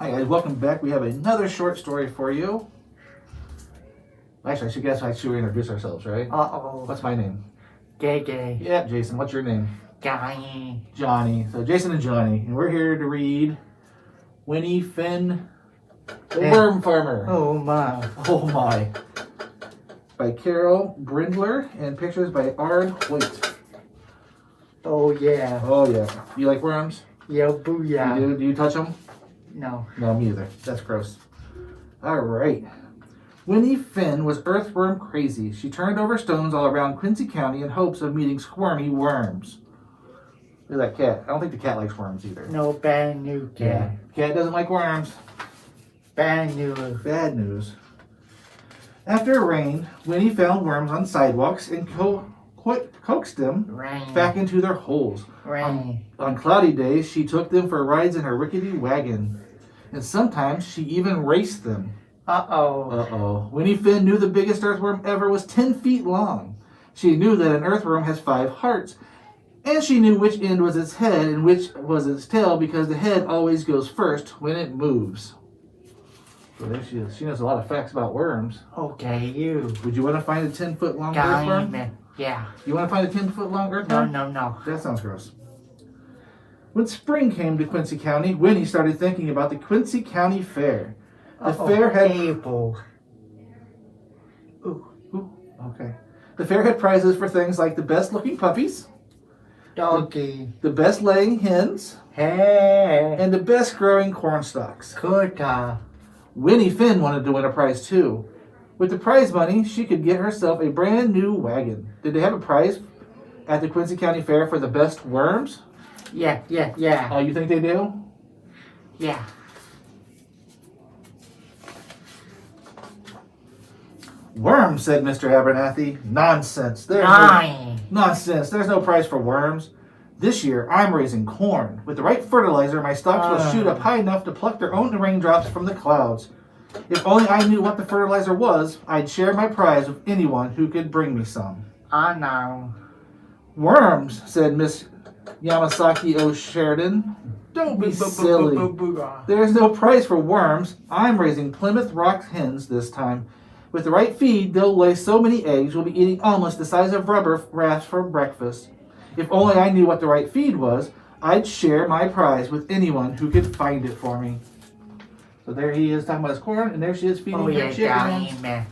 Hi guys, welcome back. We have another short story for you. Actually, I should introduce ourselves, right? Uh-oh. What's my name? Gay. Yeah, Jason. What's your name? Johnny. Johnny. So Jason and Johnny, and we're here to read Winnie, Finn, the Worm Farmer. Oh my. Oh my. By Carol Brendler and pictures by Ard Hoyt. Oh yeah. Oh yeah. You like worms? Yeah, booyah. You do? Do you touch them? No. No, me either. That's gross. All right. Winnie Finn was earthworm crazy. She turned over stones all around Quincy County in hopes of meeting squirmy worms. Look at that cat. I don't think the cat likes worms either. No bad news, cat. Cat doesn't like worms. Bad news. Bad news. After it rained, Winnie found worms on sidewalks and coaxed them Rain. back into their holes. Rain. On cloudy days, she took them for rides in her rickety wagon. And sometimes she even raced them. Uh-oh. Uh-oh. Winnie Finn knew the biggest earthworm ever was 10 feet long. She knew that an earthworm has 5 hearts. And she knew which end was its head and which was its tail because the head always goes first when it moves. So there she is. She knows a lot of facts about worms. Okay, you. Would you want to find a 10-foot long earthworm? Diamond. Yeah. You want to find a 10-foot long No, earthworm? no. That sounds gross. When spring came to Quincy County, Winnie started thinking about the Quincy County Fair. The fair had... Able. Ooh, okay. The fair had prizes for things like the best-looking puppies, Doggy. the best laying hens, Hey. and the best growing corn stalks. Kuta. Winnie Finn wanted to win a prize too. With the prize money, she could get herself a brand new wagon. Did they have a prize at the Quincy County Fair for the best worms? Yeah. Oh, you think they do? Yeah. Worms, said Mr. Abernathy. Nonsense. Nonsense. There's no prize for worms. This year, I'm raising corn. With the right fertilizer, my stalks will shoot up high enough to pluck their own raindrops from the clouds. If only I knew what the fertilizer was, I'd share my prize with anyone who could bring me some. I know. Worms, said Miss Yamasaki O'Sheridan. Don't be silly. There's no prize for worms. I'm raising Plymouth Rock hens this time. With the right feed, they'll lay so many eggs we'll be eating almost the size of rubber rafts for breakfast. If only I knew what the right feed was, I'd share my prize with anyone who could find it for me. So there he is talking about his corn, and there she is feeding her chickens. Johnny man.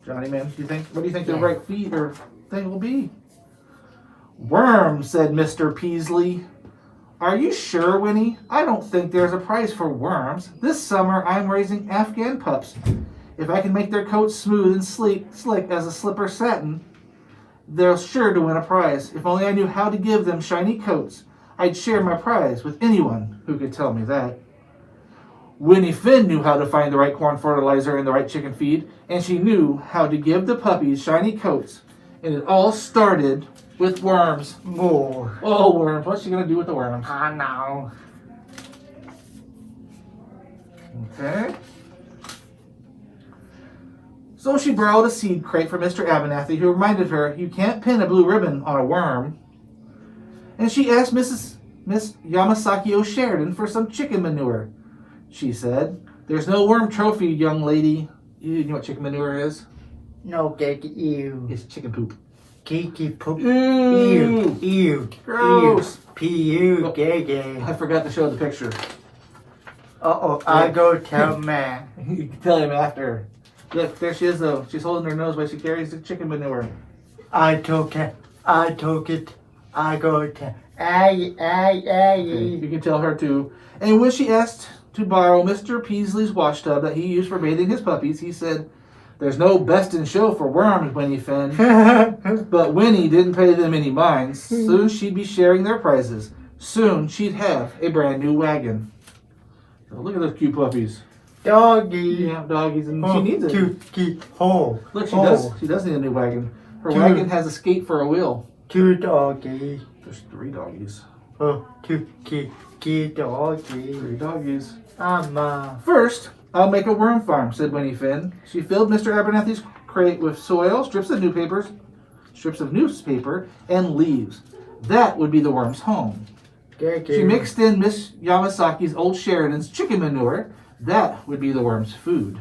Johnny man, what do you think the right feed or thing will be? Worms, said Mr. Peasley. Are you sure, Winnie? I don't think there's a prize for worms. This summer I'm raising Afghan pups. If I can make their coats smooth and slick as a slipper satin, they're sure to win a prize. If only I knew how to give them shiny coats, I'd share my prize with anyone who could tell me that. Winnie Finn knew how to find the right corn fertilizer and the right chicken feed, and she knew how to give the puppies shiny coats. And it all started with worms. More. Oh, worms. What's she going to do with the worms? I know. Okay. So she borrowed a seed crate from Mr. Abernathy, who reminded her, you can't pin a blue ribbon on a worm. And she asked Miss Yamasaki O'Sheridan for some chicken manure. She said, there's no worm trophy, young lady. You know what chicken manure is? No, gag, ew. It's chicken poop. Kiki poop. Ew. Ew. Gross. P.U. Gay. I forgot to show the picture. Uh-oh. I go tell man. You can tell him after. Look, there she is, though. She's holding her nose while she carries the chicken manure. I took it. I go tell. Ay. Okay, you can tell her, too. And when she asked to borrow Mr. Peasley's wash tub that he used for bathing his puppies, he said, there's no best in show for worms, Winnie Finn. But Winnie didn't pay them any mind. Soon she'd be sharing their prizes. Soon she'd have a brand new wagon. So look at those cute puppies. Doggy. Yeah, doggies, and she needs it. Cute hole. Look, she does. She does need a new wagon. Her wagon has a skate for a wheel. 2 doggy. There's 3 doggies. 2 doggy. 3 doggies. First, I'll make a worm farm, said Winnie Finn. She filled Mr. Abernathy's crate with soil, strips of newspaper, and leaves. That would be the worm's home. Thank She you. mixed in Miss Yamasaki's old Sheridan's chicken manure. That would be the worm's food.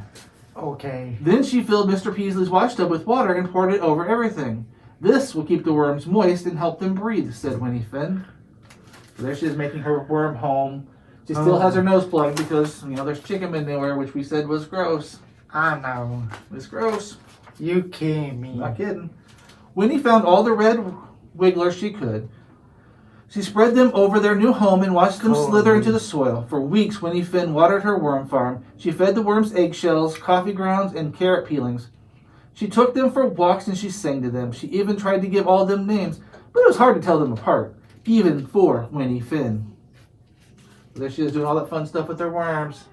Okay. Then she filled Mr. Peasley's washtub with water and poured it over everything. This will keep the worms moist and help them breathe, said Winnie Finn. So there she is making her worm home. She still has her nose plugged because, there's chicken manure, which we said was gross. I know. It's gross. You kidding me. Not kidding. Winnie found all the red wigglers she could. She spread them over their new home and watched them slither into the soil. For weeks, Winnie Finn watered her worm farm. She fed the worms eggshells, coffee grounds, and carrot peelings. She took them for walks and she sang to them. She even tried to give all of them names, but it was hard to tell them apart, even for Winnie Finn. There she is doing all that fun stuff with her worms.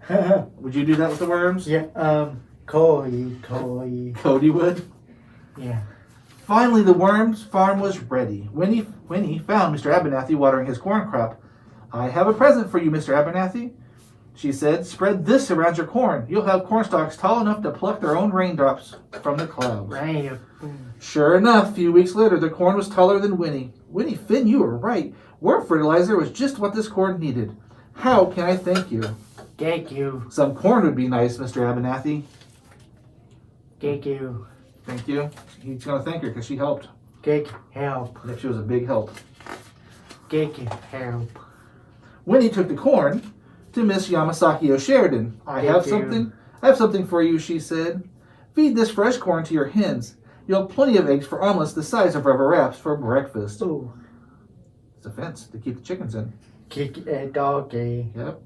Would you do that with the worms? Yeah, Cody. Cody would. Yeah. Finally, the worms farm was ready. Winnie found Mr. Abernathy watering his corn crop. I have a present for you, Mr. Abernathy, she said. Spread this around your corn. You'll have corn stalks tall enough to pluck their own raindrops from the clouds. Right. Sure enough, a few weeks later, the corn was taller than Winnie. Winnie Finn, you were right. Worm fertilizer was just what this corn needed. How can I thank you? Thank you. Some corn would be nice, Mr. Abernathy. Thank you. Thank you. He's going to thank her because she helped. Thank help. She was a big help. Thank you. Help. Winnie took the corn to Miss Yamasaki O'Sheridan. I have something for you, she said. Feed this fresh corn to your hens. You'll have plenty of eggs for omelets the size of rubber wraps for breakfast. Ooh. It's a fence to keep the chickens in. Kick a doggy. Yep.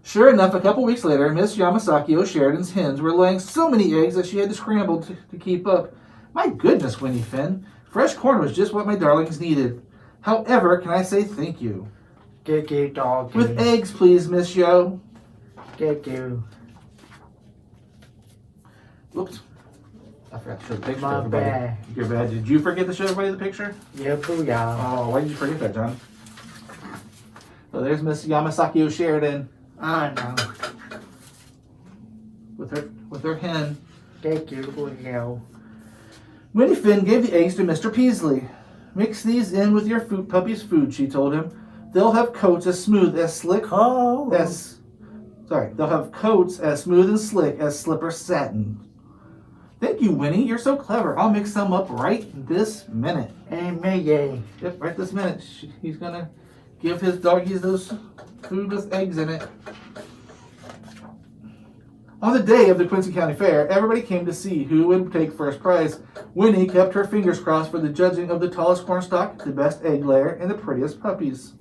Sure enough, a couple weeks later, Miss Yamasaki O'Sheridan's hens were laying so many eggs that she had to scramble to keep up. My goodness, Winnie Finn. Fresh corn was just what my darlings needed. However, can I say thank you? Thank you, doggy. With eggs, please, Miss Yo. Thank you. Whoops. I forgot to show the picture to My everybody. bad. Your bad. Did you forget to show everybody the picture? Yeah, booyah. Oh, why did you forget that, John? So there's Miss Yamasaki O'Sheridan I know. with her hen. Thank you, booyah. Winnie Finn gave the eggs to Mr. Peasley. Mix these in with your puppy's food, she told him. They'll have coats as smooth and slick as slipper satin. Thank you, Winnie. You're so clever. I'll mix some up right this minute. Amen. Yep, right this minute. He's gonna give his doggies those food with eggs in it. On the day of the Quincy County Fair, everybody came to see who would take first prize. Winnie kept her fingers crossed for the judging of the tallest cornstalk, the best egg layer, and the prettiest puppies.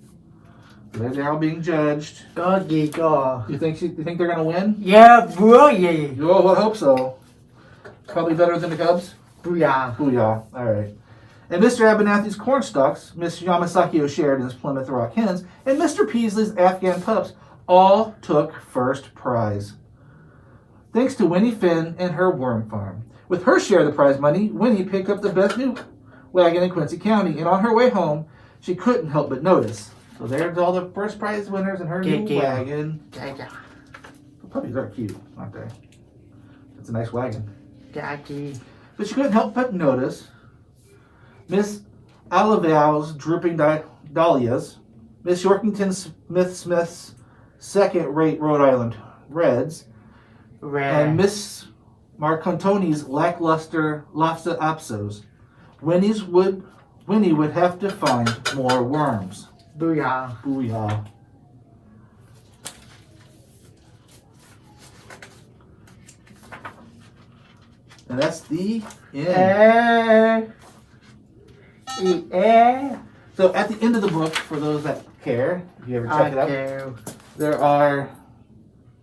They're all being judged. Doggy dog. You think they're gonna win? Yeah, booyah. Oh, I hope so. Probably better than the Cubs. Booyah. Booyah. All right. And Mr. Abernathy's cornstalks, Miss Yamasaki O'Sheridan's Plymouth Rock hens, and Mr. Peasley's Afghan pups all took first prize. Thanks to Winnie Finn and her worm farm. With her share of the prize money, Winnie picked up the best new wagon in Quincy County, and on her way home, she couldn't help but notice. So there's all the first prize winners in her new wagon. The puppies are cute, aren't they? It's a nice wagon. Daddy. But she couldn't help but notice Miss Alaval's drooping dahlias, Miss Yorkington Smith's second-rate Rhode Island Reds, and Miss Marcantoni's lackluster Lofta Apsos. Winnie would have to find more worms. Booyah. Booyah. And that's the end. So at the end of the book, for those that care, if you ever check it out, there are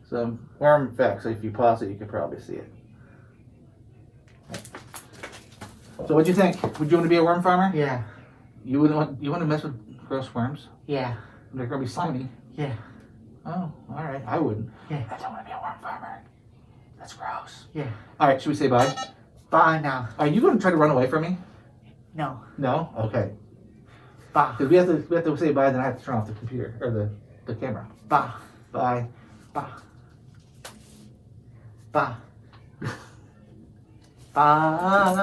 some worm facts. So if you pause it, you can probably see it. So what'd you think? Would you want to be a worm farmer? Yeah. You want to mess with gross worms? Yeah. They're gonna be slimy. Yeah. Oh, all right. I wouldn't. Yeah. I don't want to be a worm farmer. That's gross. Yeah. All right. Should we say bye? Bye now. Are you going to try to run away from me? No. No. Okay. Bye. Because we have to say bye. Then I have to turn off the computer or the camera. Bye. Bye. Bye. Bye. Bye.